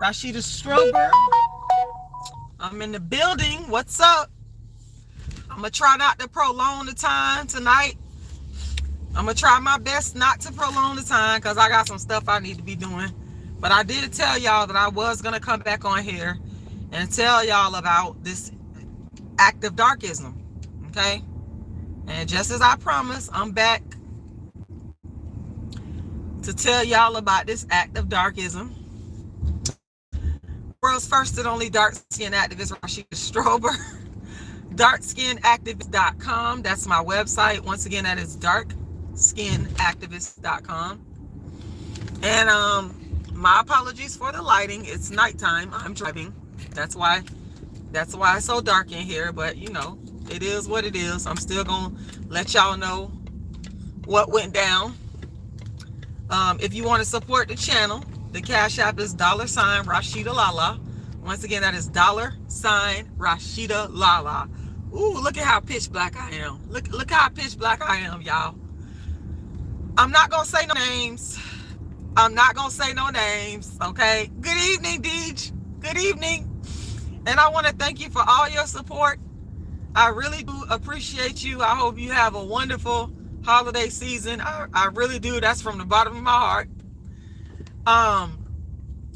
Rashida Strober. I'm in the building. What's up? I'm going to try not to prolong the time tonight. I'm going to try my best not to prolong the time because I got some stuff I need to be doing. But I did tell y'all that I was going to come back on here and tell y'all about this active darkism. Okay? And just as I promised, I'm back to tell y'all about this active darkism. World's first and only dark skin activist, Rashida Strober. darkskinactivist.com. That's my website. Once again, that is darkskinactivist.com. And my apologies for the lighting. It's nighttime. I'm driving. That's why it's so dark in here. But you know, it is what it is. I'm still gonna let y'all know what went down. If you want to support the channel, the Cash App is $rashidalala. Once again, that is $rashidalala. Ooh, look at how pitch black I am. Look how pitch black I am, y'all. I'm not gonna say no names. Okay. Good evening, Deej. Good evening. And I want to thank you for all your support. I really do appreciate you. I hope you have a wonderful holiday season. I really do. That's from the bottom of my heart.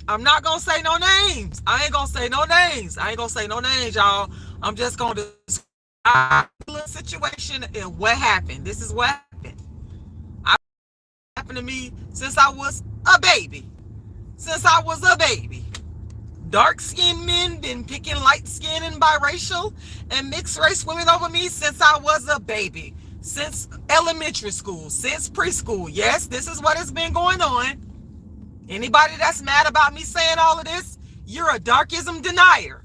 I'm not gonna say no names. I ain't gonna say no names, y'all. I'm just gonna describe the situation and what happened. This is what happened. Happened to me since I was a baby. Dark-skinned men been picking light-skinned and biracial and mixed race women over me since I was a baby. Since elementary school, since preschool. Yes, this is what has been going on. Anybody that's mad about me saying all of this, you're a darkism denier.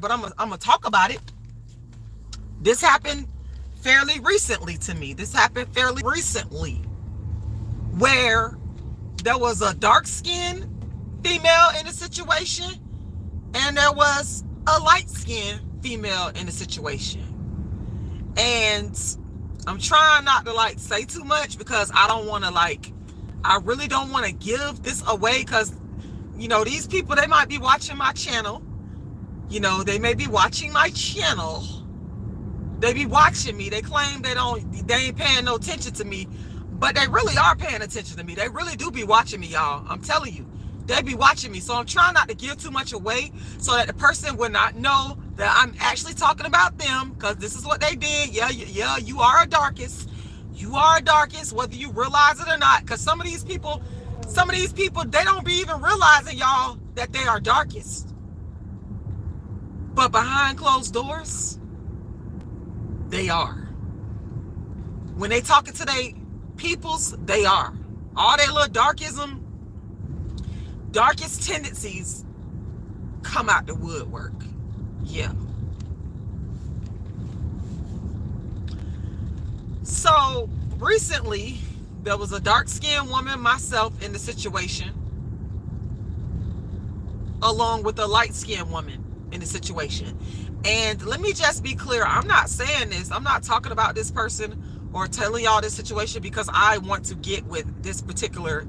But I'm gonna talk about it. This happened fairly recently to me. Where there was a dark-skinned female in the situation and there was a light-skinned female in the situation. And I'm trying not to say too much because I don't want to I really don't want to give this away because, you know, these people, they might be watching my channel. You know, they may be watching my channel. They be watching me. They claim they ain't paying no attention to me, but they really are paying attention to me. They really do be watching me, y'all. I'm telling you, they be watching me. So I'm trying not to give too much away so that the person will not know that I'm actually talking about them because this is what they did. Yeah, you are a darkist. You are a darkest, whether you realize it or not. Because some of these people, they don't be even realizing, y'all, that they are darkest. But behind closed doors, they are. When they talking to their peoples, they are. All their little darkest tendencies come out the woodwork. Yeah. So recently, there was a dark-skinned woman, myself, in the situation, along with a light-skinned woman in the situation. And let me just be clear, I'm not saying this, I'm not talking about this person or telling y'all this situation because I want to get with this particular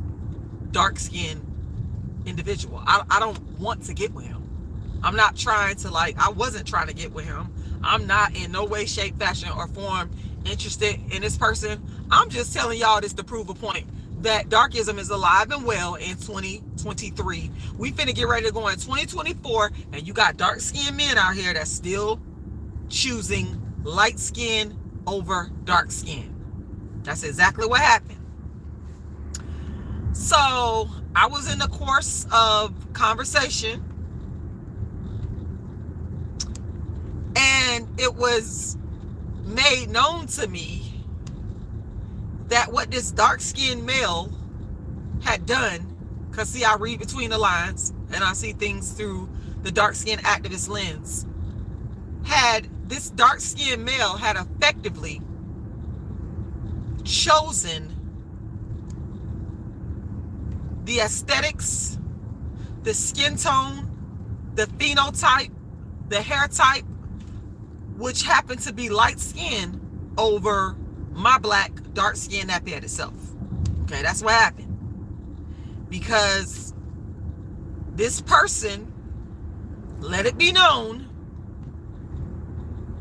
dark-skinned individual. I don't want to get with him. I'm not trying to I wasn't trying to get with him. I'm not in no way, shape, fashion, or form interested in this person. I'm just telling y'all this to prove a point that darkism is alive and well in 2023. We finna get ready to go in 2024, and you got dark-skinned men out here that's still choosing light skin over dark skin. That's exactly what happened. So I was in the course of conversation, and it was made known to me that what this dark-skinned male had done, because see, I read between the lines and I see things through the dark-skinned activist lens, this dark-skinned male had effectively chosen the aesthetics, the skin tone, the phenotype, the hair type, which happened to be light skin over my black dark skin nappy head itself. Okay, that's what happened. Because this person let it be known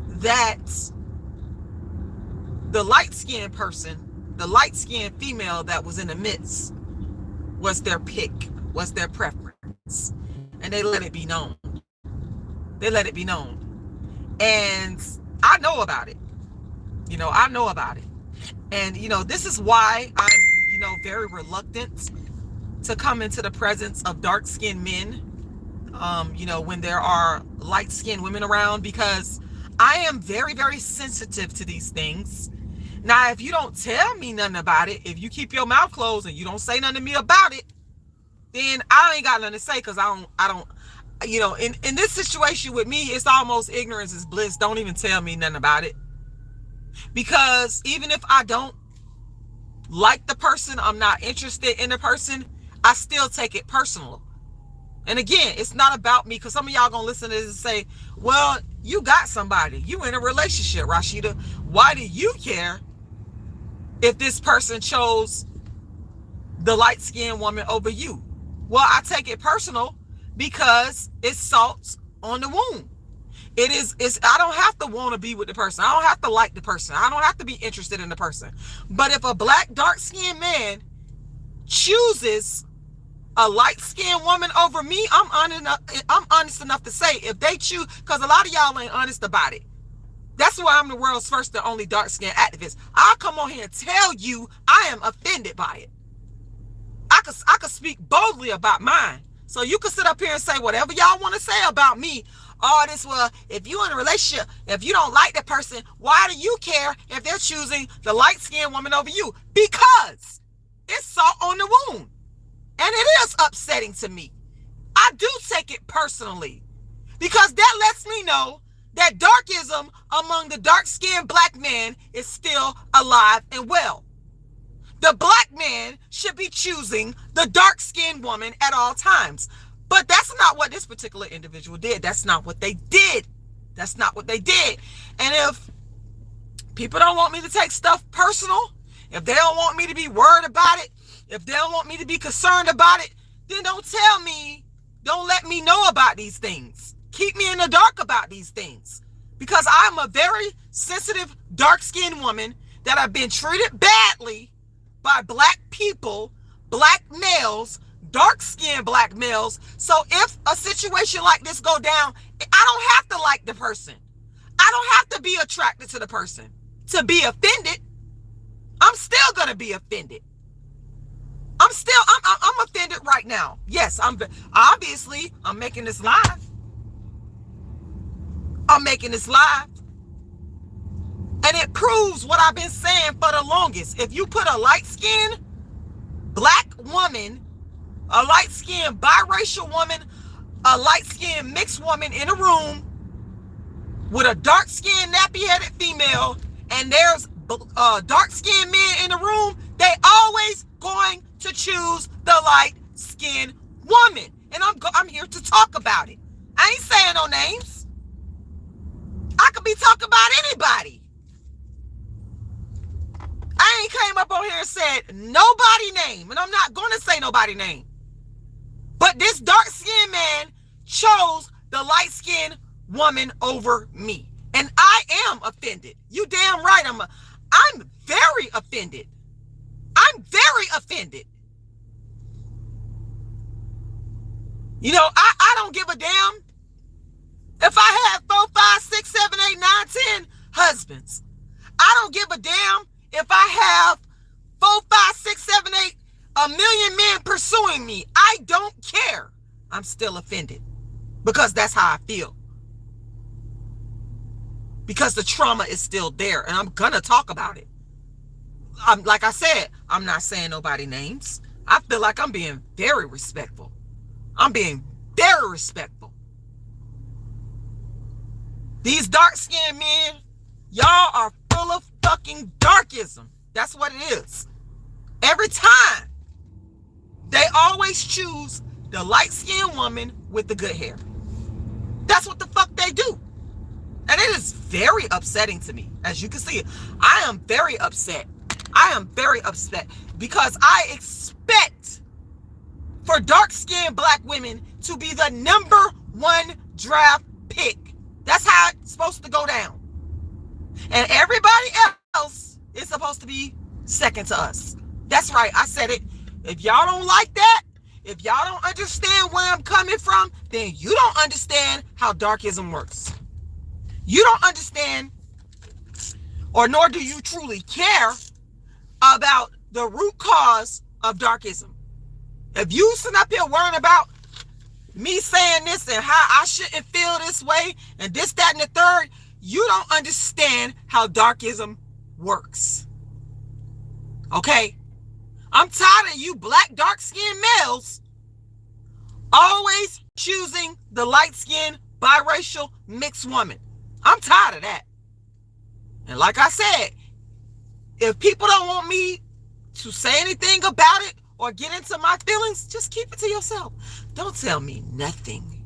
that the light-skinned person, the light-skinned female that was in the midst, was their pick, was their preference. And they let it be known. They let it be known. And I know about it. You know, I know about it. And, you know, this is why I'm, you know, very reluctant to come into the presence of dark-skinned men, you know, when there are light-skinned women around, because I am very, very sensitive to these things. Now, if you don't tell me nothing about it, if you keep your mouth closed and you don't say nothing to me about it, then I ain't got nothing to say, because I don't, you know, in this situation with me, it's almost ignorance is bliss. Don't even tell me nothing about it. Because even if I don't like the person, I'm not interested in the person, I still take it personal. And again, it's not about me, because some of y'all gonna listen to this and say, well, you got somebody, you in a relationship, Rashida. Why do you care if this person chose the light-skinned woman over you? Well, I take it personal because it's salt on the wound. I don't have to want to be with the person. I don't have to like the person. I don't have to be interested in the person. But if a black, dark-skinned man chooses a light-skinned woman over me, I'm honest enough to say, if they choose, because a lot of y'all ain't honest about it. That's why I'm the world's first and only dark-skinned activist. I'll come on here and tell you I am offended by it. I could speak boldly about mine. So you can sit up here and say whatever y'all want to say about me. All this, well, if you're in a relationship, if you don't like the person, why do you care if they're choosing the light-skinned woman over you? Because it's salt on the wound. And it is upsetting to me. I do take it personally, because that lets me know that darkism among the dark-skinned black man is still alive and well. The black man should be choosing the dark-skinned woman at all times. But that's not what this particular individual did. That's not what they did. That's not what they did. And if people don't want me to take stuff personal, if they don't want me to be worried about it, if they don't want me to be concerned about it, then don't tell me, don't let me know about these things. Keep me in the dark about these things. Because I'm a very sensitive, dark-skinned woman that I've been treated badly by black people, black males, dark-skinned black males. So if a situation like this go down, I don't have to like the person. I don't have to be attracted to the person to be offended. I'm still going to be offended. I'm offended right now. Yes, I'm making this live. I'm making this live. And it proves what I've been saying for the longest. If you put a light-skinned black woman, a light-skinned biracial woman, a light-skinned mixed woman in a room with a dark-skinned nappy-headed female, and there's dark-skinned men in the room, they always going to choose the light-skinned woman. And I'm here to talk about it. I ain't saying no names. I could be talking about anybody. I ain't came up on here and said nobody name, and I'm not going to say nobody name. But this dark-skinned man chose the light-skinned woman over me. And I am offended. You damn right I'm very offended. I'm very offended. You know, I don't give a damn if I had 4, 5, 6, 7, 8, 9, 10 husbands. I don't give a damn if I have 4, 5, 6, 7, 8, a million men pursuing me. I don't care. I'm still offended because that's how I feel. Because the trauma is still there, and I'm going to talk about it. Like I said, I'm not saying nobody names. I feel like I'm being very respectful. I'm being very respectful. These dark-skinned men, y'all are full of fucking darkism. That's what it is. Every time, they always choose the light-skinned woman with the good hair. That's what the fuck they do. And it is very upsetting to me. As you can see, I am very upset. I am very upset because I expect for dark-skinned black women to be the #1 draft pick. That's how it's supposed to go down. And everybody else is supposed to be second to us. That's right, I said it. If y'all don't like that, if y'all don't understand where I'm coming from, then you don't understand how darkism works. You don't understand, or nor do you truly care about the root cause of darkism. If you sit up here worrying about me saying this and how I shouldn't feel this way and this, that, and the third, you don't understand how darkism works. Okay? I'm tired of you black, dark-skinned males always choosing the light-skinned, biracial, mixed woman. I'm tired of that. And like I said, if people don't want me to say anything about it or get into my feelings, just keep it to yourself. Don't tell me nothing.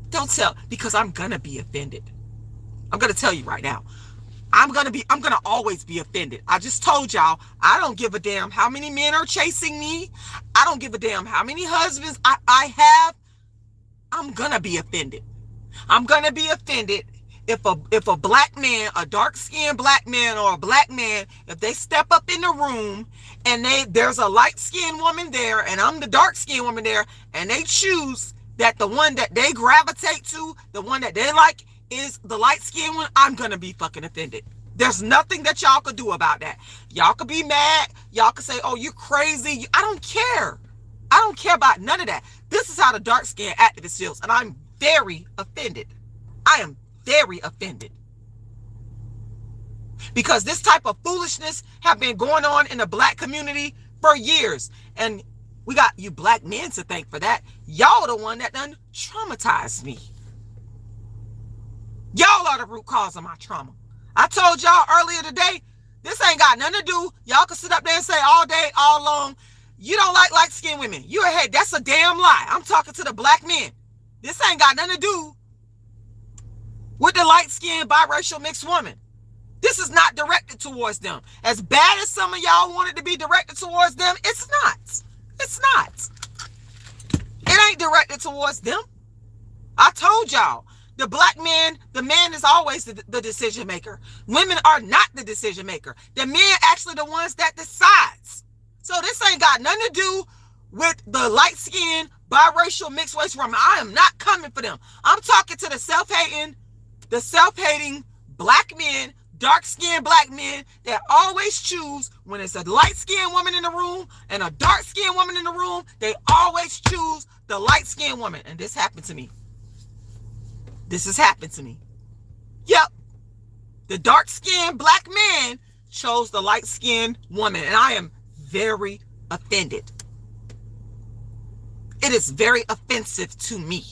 Don't tell, because I'm gonna be offended. I'm gonna tell you right now. I'm gonna always be offended. I just told y'all, I don't give a damn how many men are chasing me. I don't give a damn how many husbands I have. I'm gonna be offended. I'm gonna be offended if a black man, a dark-skinned black man or a black man, if they step up in the room and there's a light-skinned woman there and I'm the dark-skinned woman there, and they choose that the one that they gravitate to, the one that they like, is the light-skinned one, I'm gonna be fucking offended. There's nothing that y'all could do about that. Y'all could be mad. Y'all could say, oh, you crazy. I don't care. I don't care about none of that. This is how the dark-skinned activist feels, and I'm very offended. I am very offended. Because this type of foolishness have been going on in the black community for years. And we got you black men to thank for that. Y'all the one that done traumatized me. Y'all are the root cause of my trauma. I told y'all earlier today, this ain't got nothing to do. Y'all can sit up there and say all day, all long, you don't like light-skinned women. You're ahead. That's a damn lie. I'm talking to the black men. This ain't got nothing to do with the light-skinned, biracial, mixed woman. This is not directed towards them. As bad as some of y'all want it to be directed towards them, it's not. It's not. It ain't directed towards them. I told y'all. The black man, the man is always the decision maker. Women are not the decision maker. The men actually the ones that decides. So this ain't got nothing to do with the light-skinned, biracial, mixed race woman. I am not coming for them. I'm talking to the self-hating black men, dark-skinned black men that always choose, when it's a light-skinned woman in the room and a dark-skinned woman in the room, they always choose the light-skinned woman. And this happened to me. This has happened to me. Yep. The dark-skinned black man chose the light-skinned woman, and I am very offended. It is very offensive to me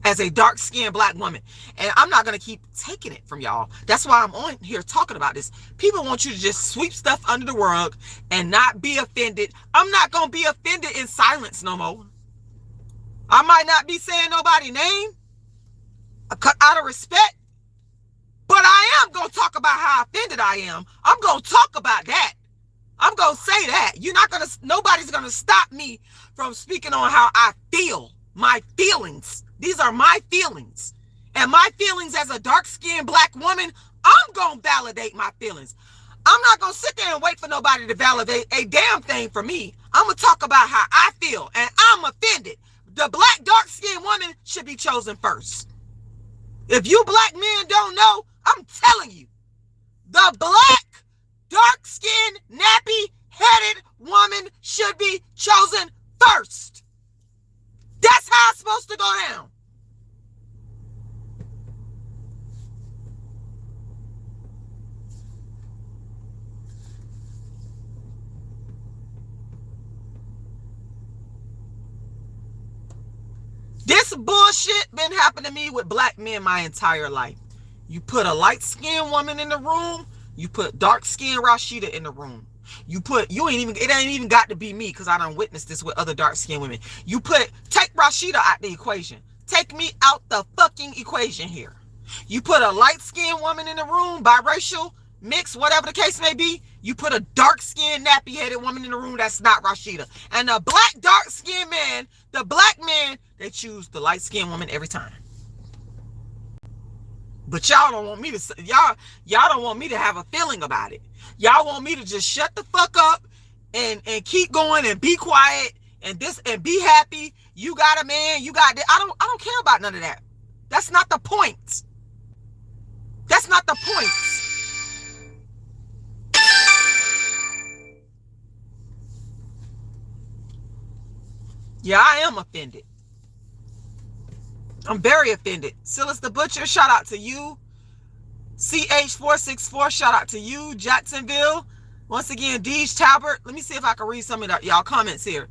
as a dark-skinned black woman, and I'm not going to keep taking it from y'all. That's why I'm on here talking about this. People want you to just sweep stuff under the rug and not be offended. I'm not going to be offended in silence no more. I might not be saying nobody's name out of respect, but I am going to talk about how offended I am. I'm going to talk about that. I'm going to say that. Nobody's going to stop me from speaking on how I feel. My feelings. These are my feelings. And my feelings as a dark-skinned black woman, I'm going to validate my feelings. I'm not going to sit there and wait for nobody to validate a damn thing for me. I'm going to talk about how I feel, and I'm offended. The black dark-skinned woman should be chosen first. If you black men don't know, I'm telling you, the black, dark-skinned, nappy-headed woman should be chosen first. That's how it's supposed to go down. This bullshit been happening to me with black men my entire life. You put a light-skinned woman in the room, you put dark-skinned Rashida in the room. It ain't even got to be me, because I done witnessed this with other dark-skinned women. Take Rashida out the equation. Take me out the fucking equation here. You put a light-skinned woman in the room, biracial, mix, whatever the case may be, you put a dark-skinned, nappy-headed woman in the room that's not Rashida. And the black dark-skinned man, the black man, they choose the light-skinned woman every time. But y'all don't want me to, y'all don't want me to have a feeling about it. Y'all want me to just shut the fuck up and keep going and be quiet and be happy. You got a man, you got this. I don't care about none of that. That's not the point. That's not the point. Yeah, I am offended. I'm very offended. Silas the Butcher, shout out to you. CH464, shout out to you. Jacksonville. Once again, Deej Talbert. Let me see if I can read some of y'all comments here.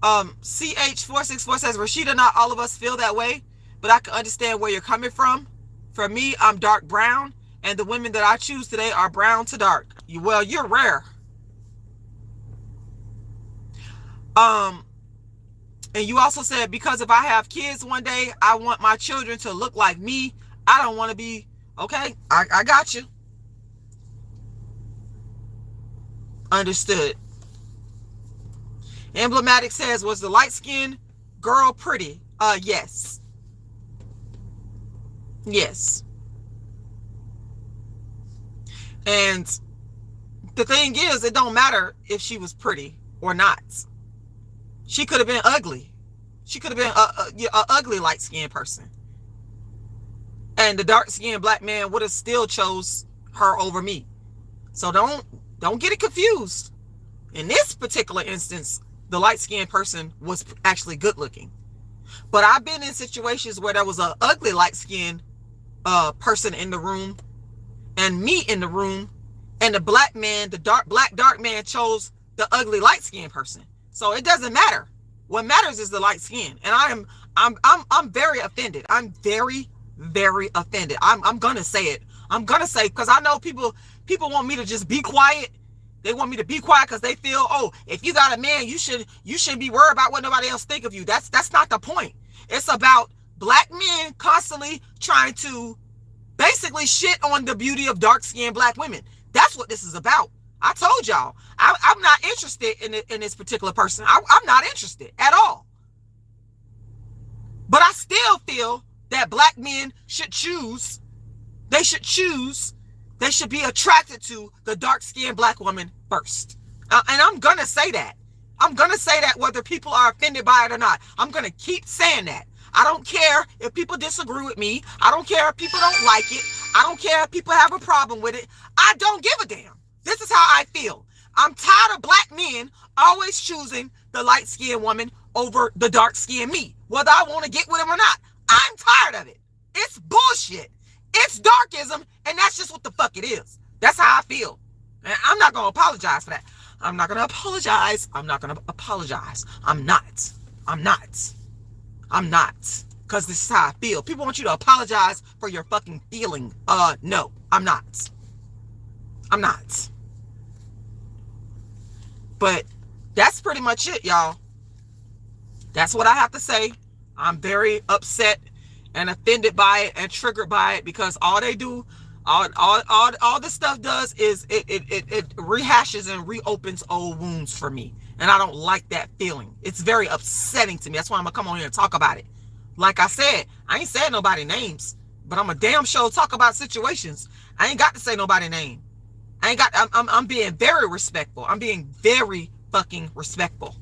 CH464 says, Rashida, not all of us feel that way, but I can understand where you're coming from. For me, I'm dark brown, and the women that I choose today are brown to dark. Well, you're rare. And you also said, because if I have kids one day, I want my children to look like me. I don't want to be, okay, I got you. Understood. Emblematic says, was the light-skinned girl pretty? Yes. Yes. And the thing is, it don't matter if she was pretty or not. She could have been ugly. She could have been a ugly light-skinned person. And the dark-skinned black man would have still chose her over me. So don't get it confused. In this particular instance, the light-skinned person was actually good-looking. But I've been in situations where there was an ugly light-skinned person in the room and me in the room, and the black man, the black dark man, chose the ugly light-skinned person. So it doesn't matter. What matters is the light skin. And I'm very offended. I'm very, very offended. I'm gonna say it. I'm gonna say, because I know people want me to just be quiet. They want me to be quiet because they feel, oh, if you got a man, you shouldn't be worried about what nobody else think of you. That's not the point. It's about black men constantly trying to basically shit on the beauty of dark-skinned black women. That's what this is about. I told y'all, I'm not interested in this particular person. I'm not interested at all. But I still feel that black men should choose. They should choose. They should be attracted to the dark-skinned black woman first. And I'm going to say that. I'm going to say that whether people are offended by it or not. I'm going to keep saying that. I don't care if people disagree with me. I don't care if people don't like it. I don't care if people have a problem with it. I don't give a damn. This is how I feel. I'm tired of black men always choosing the light-skinned woman over the dark-skinned me, whether I want to get with him or not. I'm tired of it. It's bullshit. It's darkism, and that's just what the fuck it is. That's how I feel. And I'm not going to apologize for that. I'm not going to apologize. I'm not going to apologize. I'm not. Because this is how I feel. People want you to apologize for your fucking feeling. No, I'm not. But that's pretty much it, y'all. That's what I have to say. I'm very upset and offended by it and triggered by it, because all they do, all this stuff does is it rehashes and reopens old wounds for me. And I don't like that feeling. It's very upsetting to me. That's why I'm gonna come on here and talk about it. Like I said, I ain't said nobody names, but I'm a damn sure talk about situations. I ain't got to say nobody name. I'm being very respectful. I'm being very fucking respectful.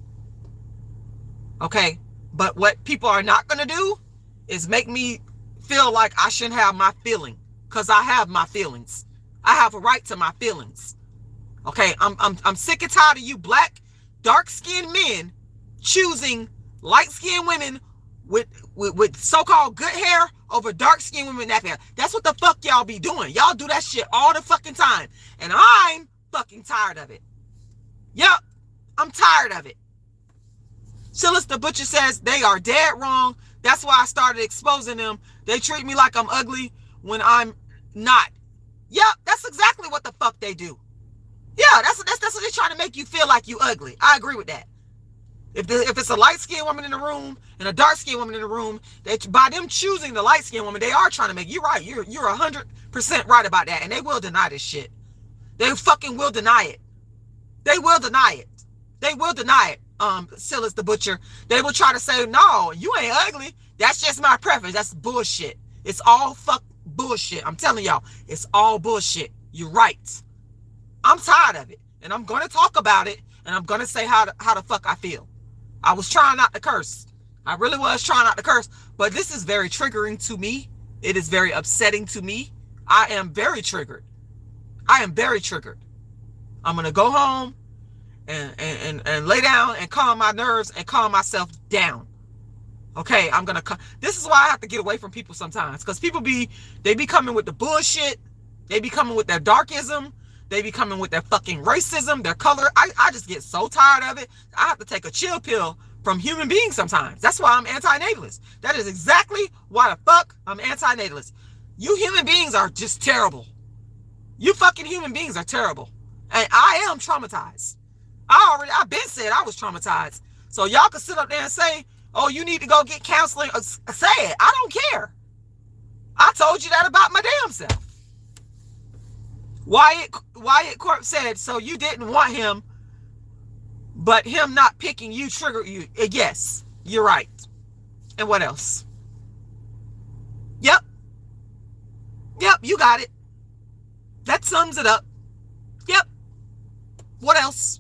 Okay? But what people are not going to do is make me feel like I shouldn't have my feeling, because I have my feelings. I have a right to my feelings. Okay? I'm sick and tired of you black, dark-skinned men choosing light-skinned women with so-called good hair over dark-skinned women with nappy hair. That's what the fuck y'all be doing. Y'all do that shit all the fucking time. And I'm fucking tired of it. Yep, I'm tired of it. Silas the Butcher says they are dead wrong. That's why I started exposing them. They treat me like I'm ugly when I'm not. Yep, that's exactly what the fuck they do. Yeah, that's what they're trying to make you feel like you ugly. I agree with that. If it's a light-skinned woman in the room and a dark-skinned woman in the room, by them choosing the light-skinned woman, they are trying to make you right. You're 100% right about that, and they will deny this shit. They fucking will deny it. They will deny it. They will deny it. Silas the Butcher. They will try to say, no, you ain't ugly. That's just my preference. That's bullshit. It's all fuck bullshit. I'm telling y'all, it's all bullshit. You're right. I'm tired of it. And I'm going to talk about it. And I'm going to say how the fuck I feel. I was trying not to curse. I really was trying not to curse. But this is very triggering to me. It is very upsetting to me. I am very triggered. I am very triggered. I'm going to go home and lay down and calm my nerves and calm myself down. Okay, I'm going to... This is why I have to get away from people sometimes. Because people they be coming with the bullshit. They be coming with their darkism. They be coming with their fucking racism, their color. I just get so tired of it. I have to take a chill pill from human beings sometimes. That's why I'm anti-natalist. That is exactly why the fuck I'm anti-natalist. You human beings are just terrible. You fucking human beings are terrible. And I am traumatized. I've been said I was traumatized. So y'all can sit up there and say, oh, you need to go get counseling. Say it. I don't care. I told you that about my damn self. Wyatt Corp said, so you didn't want him, but him not picking you triggered you. Yes, you're right. And what else? Yep. Yep, you got it. That sums it up. Yep. What else?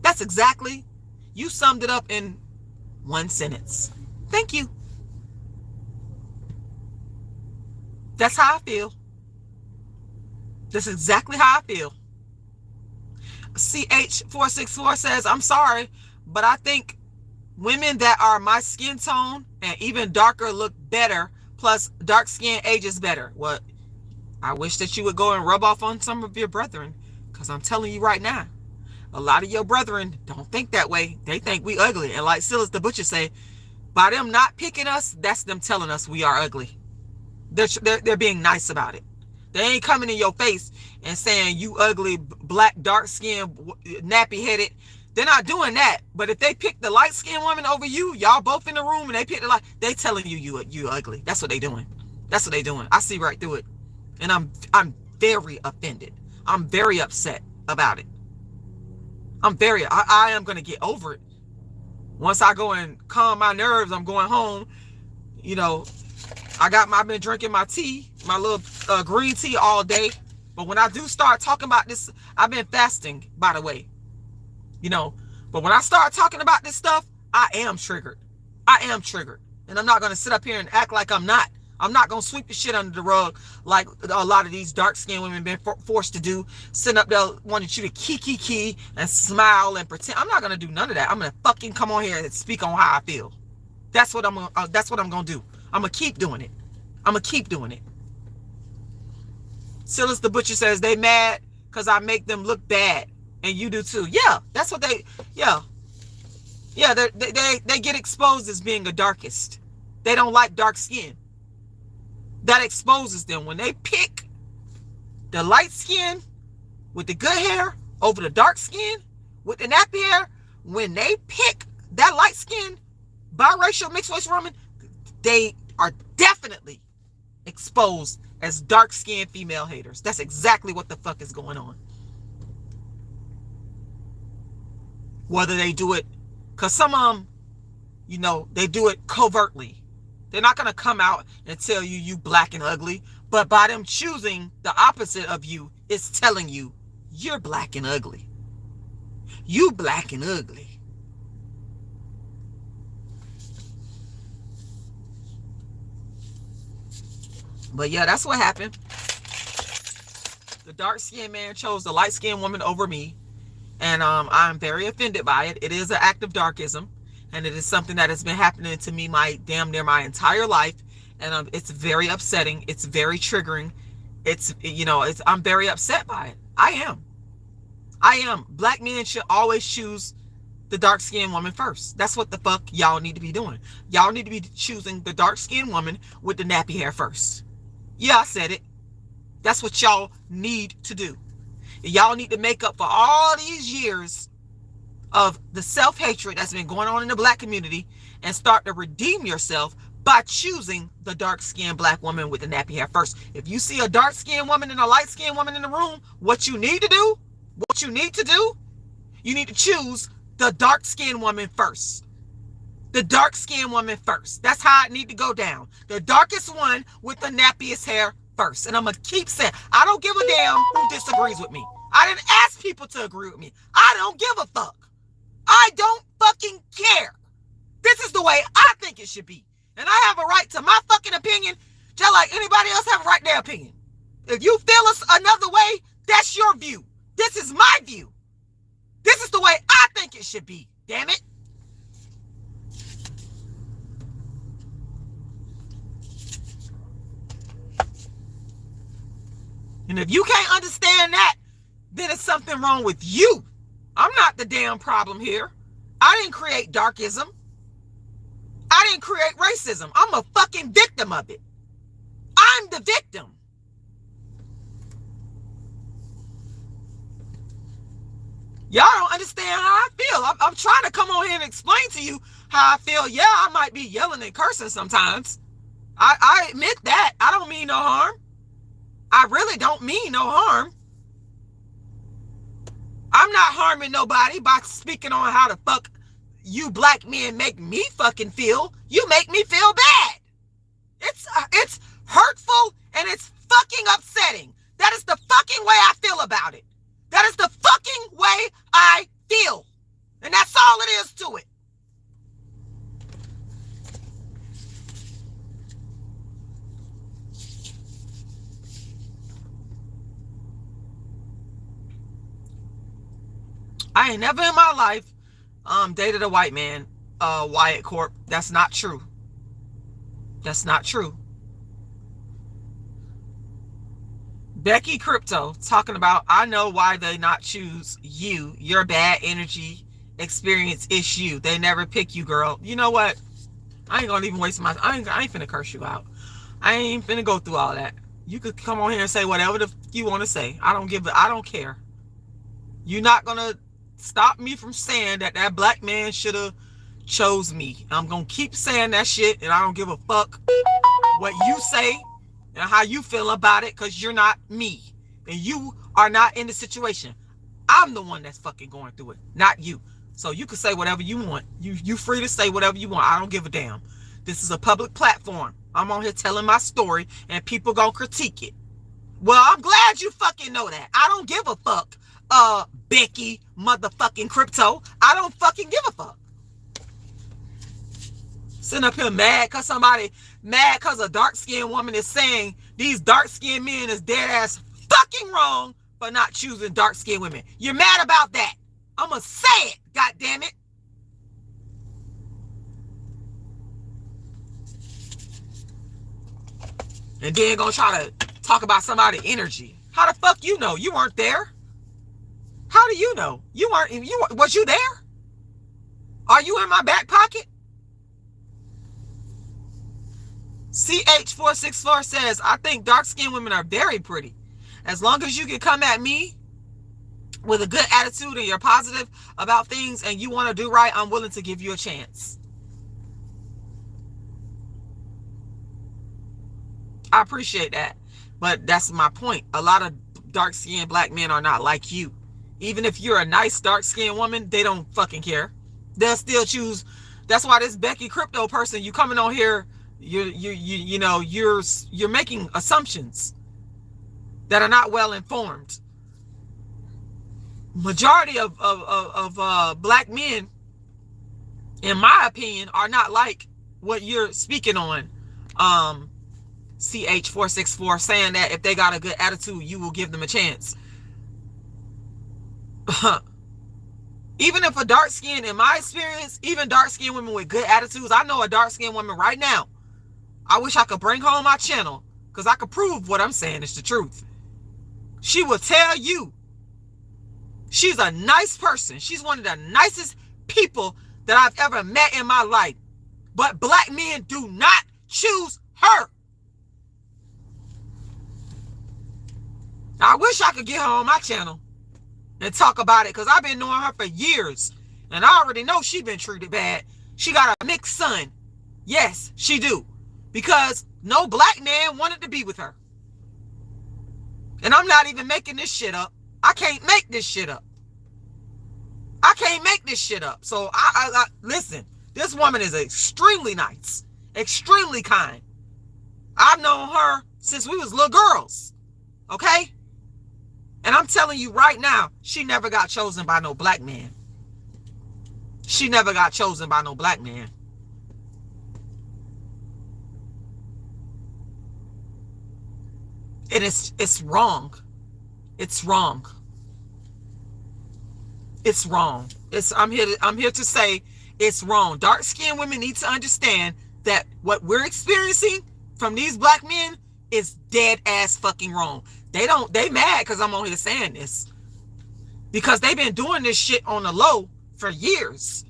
That's exactly, you summed it up in one sentence. Thank you. That's how I feel. That's exactly how I feel. CH464 says, I'm sorry, but I think women that are my skin tone and even darker look better, plus dark skin ages better. Well, I wish that you would go and rub off on some of your brethren, because I'm telling you right now, a lot of your brethren don't think that way. They think we ugly. And like Silas the Butcher say, by them not picking us, that's them telling us we are ugly. They're being nice about it. They ain't coming in your face and saying you ugly, black, dark skin, nappy headed. They're not doing that. But if they pick the light skinned woman over you, y'all both in the room and they pick the light, they telling you ugly. That's what they doing. That's what they doing. I see right through it. And I'm very offended. I'm very upset about it. I am going to get over it. Once I go and calm my nerves, I'm going home. You know, I've been drinking my tea, my little green tea all day. But when I do start talking about this, I've been fasting, by the way. You know, but when I start talking about this stuff, I am triggered. I am triggered. And I'm not going to sit up here and act like I'm not. I'm not going to sweep the shit under the rug like a lot of these dark-skinned women been forced to do. Sitting up there wanting you to key and smile and pretend. I'm not going to do none of that. I'm going to fucking come on here and speak on how I feel. That's what I'm going to do. I'm going to keep doing it. I'm going to keep doing it. Silas the Butcher says they mad because I make them look bad. And you do too. Yeah, that's what they, yeah. Yeah, they get exposed as being the darkest. They don't like dark skin. That exposes them. When they pick the light skin with the good hair over the dark skin with the nappy hair, when they pick that light skin biracial mixed race woman, they are definitely exposed as dark skinned female haters. That's exactly what the fuck is going on. Whether they do it, because some of them, you know, they do it covertly. They're not going to come out and tell you black and ugly. But by them choosing the opposite of you, it's telling you you're black and ugly. You black and ugly. But yeah, that's what happened. The dark-skinned man chose the light-skinned woman over me. And I'm very offended by it. It is an act of darkism. And it is something that has been happening to me damn near my entire life. And it's very upsetting. It's very triggering. I'm very upset by it. I am. Black men should always choose the dark-skinned woman first. That's what the fuck y'all need to be doing. Y'all need to be choosing the dark-skinned woman with the nappy hair first. Yeah, I said it. That's what y'all need to do. Y'all need to make up for all these years of the self-hatred that's been going on in the black community and start to redeem yourself by choosing the dark-skinned black woman with the nappy hair first. If you see a dark-skinned woman and a light-skinned woman in the room, what you need to do, you need to choose the dark-skinned woman first. The dark-skinned woman first. That's how it need to go down. The darkest one with the nappiest hair first. And I'm going to keep saying, I don't give a damn who disagrees with me. I didn't ask people to agree with me. I don't give a fuck. I don't fucking care. This is the way I think it should be. And I have a right to my fucking opinion, just like anybody else have a right to their opinion. If you feel us another way, that's your view. This is my view. This is the way I think it should be. Damn it. And if you can't understand that, then it's something wrong with you. I'm not the damn problem here. I didn't create darkism. I didn't create racism. I'm a fucking victim of it. I'm the victim. Y'all don't understand how I feel. I'm trying to come on here and explain to you how I feel. Yeah, I might be yelling and cursing sometimes. I admit that. I don't mean no harm. I really don't mean no harm. I'm not harming nobody by speaking on how the fuck you black men make me fucking feel. You make me feel bad. It's hurtful and it's fucking upsetting. That is the fucking way I feel about it. That is the fucking way I feel. And that's all it is to it. I ain't never in my life dated a white man, Wyatt Corp. That's not true. That's not true. Becky Crypto talking about, I know why they not choose you. Your bad energy experience issue. They never pick you, girl. You know what? I ain't gonna even waste my, I ain't finna curse you out. I ain't finna go through all that. You could come on here and say whatever you want to say. I don't care. You're not gonna stop me from saying that black man should have chose me. I'm gonna keep saying that shit, and I don't give a fuck what you say and how you feel about it, because you're not me and you are not in the situation. I'm the one that's fucking going through it, not you. So you can say whatever you want. You free to say whatever you want. I don't give a damn. This is a public platform. I'm on here telling my story and people gonna critique it. Well, I'm glad you fucking know that. I don't give a fuck. Becky motherfucking Crypto. I don't fucking give a fuck. Sitting up here mad because a dark-skinned woman is saying these dark-skinned men is dead ass fucking wrong for not choosing dark-skinned women. You're mad about that. I'ma say it, god damn it. And then gonna try to talk about somebody's energy. How the fuck you know? You weren't there. How do you know? Was you there? Are you in my back pocket? CH464 says, I think dark-skinned women are very pretty. As long as you can come at me with a good attitude and you're positive about things and you want to do right, I'm willing to give you a chance. I appreciate that. But that's my point. A lot of dark-skinned black men are not like you. Even if you're a nice dark-skinned woman, they don't fucking care. They'll still choose. That's why this Becky Crypto person, you coming on here, you're making assumptions that are not well informed. Majority of black men, in my opinion, are not like what you're speaking on. CH464 saying that if they got a good attitude, you will give them a chance. Even if a dark skin, in my experience, even dark skinned women with good attitudes, I know a dark skinned woman right now. I wish I could bring her on my channel because I could prove what I'm saying is the truth. She will tell you she's a nice person. She's one of the nicest people that I've ever met in my life. But black men do not choose her. I wish I could get her on my channel and talk about it, because I've been knowing her for years and I already know she's been treated bad. She got a mixed son. Yes, she do. because no black man wanted to be with her. And I'm not even making this shit up. I can't make this shit up. I can't make this shit up. So I listen, this woman is extremely nice, extremely kind. I've known her since we was little girls. Okay? And I'm telling you right now, she never got chosen by no black man. She never got chosen by no black man. And it's wrong. It's wrong. It's wrong. I'm here to say it's wrong. Dark-skinned women need to understand that what we're experiencing from these black men is dead ass fucking wrong. They mad because I'm on here saying this. Because they've been doing this shit on the low for years.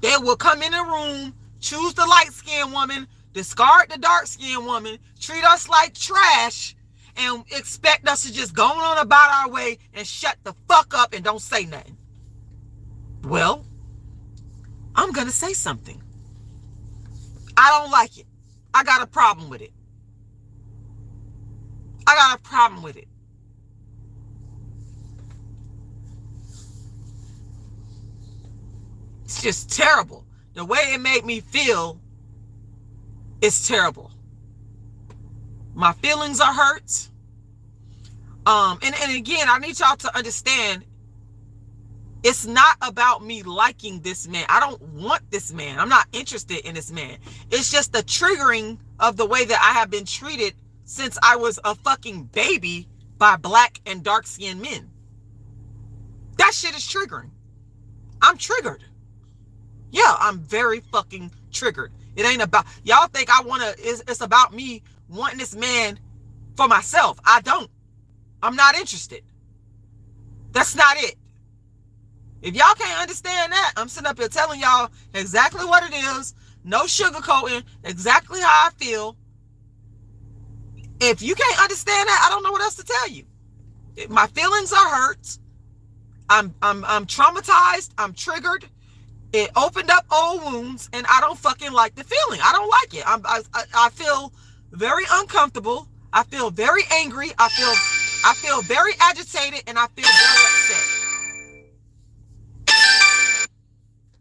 They will come in a room, choose the light-skinned woman, discard the dark-skinned woman, treat us like trash, and expect us to just go on about our way and shut the fuck up and don't say nothing. Well, I'm going to say something. I don't like it. I got a problem with it. I got a problem with it. It's just terrible. The way it made me feel is terrible. My feelings are hurt. And again, I need y'all to understand, it's not about me liking this man. I don't want this man. I'm not interested in this man. It's just the triggering of the way that I have been treated since I was a fucking baby by black and dark-skinned men. That shit is triggering. I'm triggered. Yeah, I'm very fucking triggered. It ain't about, y'all think I want to, it's about me wanting this man for myself. I don't. I'm not interested. That's not it. If y'all can't understand that, I'm sitting up here telling y'all exactly what it is. No sugarcoating. Exactly how I feel. If you can't understand that, I don't know what else to tell you. My feelings are hurt. I'm traumatized. I'm triggered. It opened up old wounds, and I don't fucking like the feeling. I don't like it. I feel very uncomfortable. I feel very angry. I feel very agitated, and I feel very upset.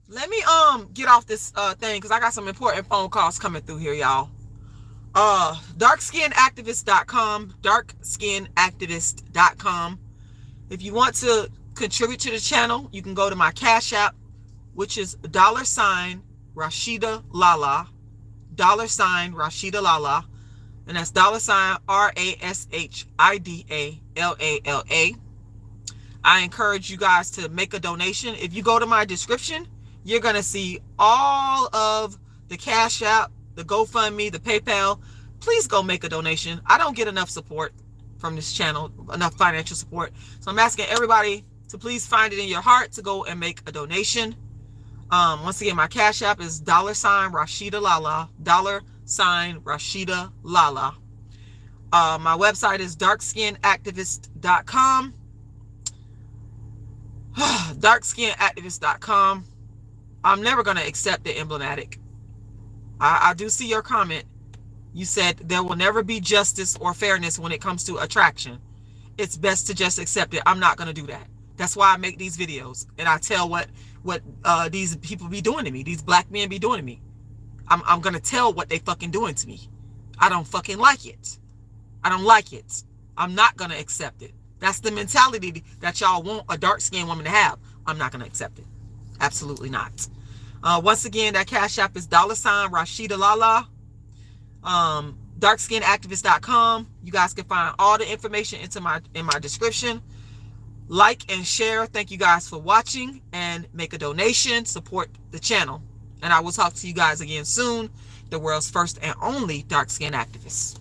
Let me get off this thing because I got some important phone calls coming through here, y'all. Darkskinactivist.com, darkskinactivist.com. If you want to contribute to the channel, you can go to my Cash App, which is $RASHIDA'LALA, $RASHIDA'LALA, and that's $RASHIDALALA. I encourage you guys to make a donation. If you go to my description, you're going to see all of the Cash App, the GoFundMe, the PayPal. Please go make a donation. I don't get enough support from this channel, enough financial support. So I'm asking everybody to please find it in your heart to go and make a donation. Once again, my Cash App is $RASHIDA'LALA, $RASHIDA'LALA. My website is darkskinactivist.com. darkskinactivist.com. I'm never going to accept the emblematic. I do see your comment. You said there will never be justice or fairness when it comes to attraction. It's best to just accept it. I'm not going to do that. That's why I make these videos. And I tell what these people be doing to me. These black men be doing to me. I'm going to tell what they fucking doing to me. I don't fucking like it. I don't like it. I'm not going to accept it. That's the mentality that y'all want a dark-skinned woman to have. I'm not going to accept it. Absolutely not. Once again, that Cash App is $RASHIDA'LALA. Darkskinactivist.com. You guys can find all the information in my description. Like and share. Thank you guys for watching, and make a donation. Support the channel. And I will talk to you guys again soon. The world's first and only dark-skinned activist.